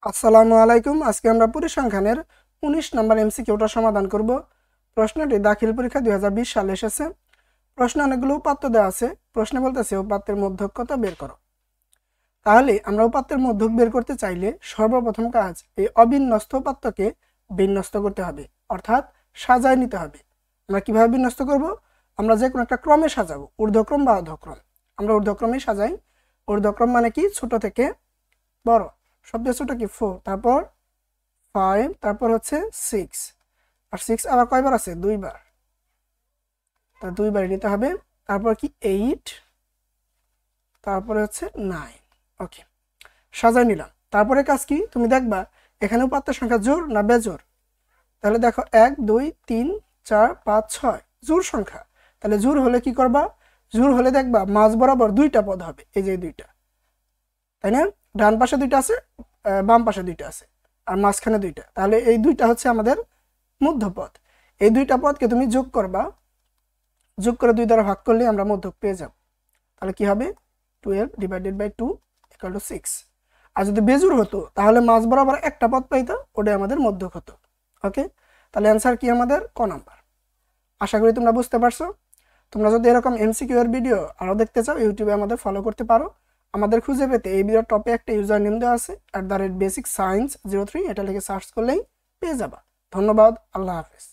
আসসালামু আলাইকুম। আজকে আমরা পরিসংখ্যানের ১৯ নম্বর এমসিকিউটা সমাধান করব। প্রশ্নটি দাখিল পরীক্ষা ২০২০ সালে এসেছে। প্রশ্নে অনেকগুলো উপাত্ত দেওয়া আছে। প্রশ্নে বলতেছে উপাত্তের মধ্যক কত বের করো। তাহলে আমরা উপাত্তের মধ্যক বের করতে চাইলে সর্বপ্রথম কাজ এই অবিন্যস্ত উপাত্তকে বিন্যস্ত করতে হবে, অর্থাৎ সাজায় নিতে হবে। আমরা কিভাবে বিন্যস্ত করব? আমরা যে কোনো একটা ক্রমে সাজাবো, ঊর্ধ্বক্রম বা অধক্রম। আমরা ঊর্ধ্বক্রমেই সাজাই। ঊর্ধ্বক্রম মানে কি? ছোট থেকে বড়। সবচেয়ে ছোট কি 4, তারপর 5, তারপর হচ্ছে 6, আর 6 আবার কয়বার আছে? 2 বার। তা 2 বার নিতে হবে। তারপর কি 8, তারপরে হচ্ছে 9। ওকে, সাজাই নিলাম। তারপরে কাজ কি? তুমি দেখবা এখানে উপাত্তের সংখ্যা জোড় না বেজোড়। তাহলে দেখো 1 2 3 4 5 6 জোড় সংখ্যা। তাহলে জোড় হলে কি করবা? জোড় হলে দেখবা মাঝ বরাবর দুইটা পদ হবে, এই যে দুইটা, তাই না? ডান পাশে দুইটা আছে, বাম পাশে দুইটা আছে, আর মাঝখানে দুইটা। তাহলে এই দুইটা হচ্ছে আমাদের মধ্যপদ। এই দুইটা পদকে তুমি যোগ করবা, যোগ করে 2 দ্বারা ভাগ করলে আমরা মধ্যক পেয়ে যাব। তাহলে কি হবে? 12 ডিভাইডেড বাই 2 ইকুয়াল টু 6। আর যদি বেজোড় হতো তাহলে মাঝ বরাবর একটা পদ পাইতো, ওটাই আমাদের মধ্যক হতো। ওকে, তাহলে অ্যান্সার কি আমাদের? ক নাম্বার। আশা করি তোমরা বুঝতে পারছো। তোমরা যদি এরকম এমসিকিউ এর ভিডিও আরও দেখতে চাও, ইউটিউবে আমাদের ফলো করতে পারো। আমাদের খুঁজে পেতে এই ভিডিওর টপে একটা ইউজার নেম দেওয়া আছে, @basicscience03, এটা লিখে সার্চ করলেই পেয়ে যাবা। ধন্যবাদ, আল্লাহ হাফেজ।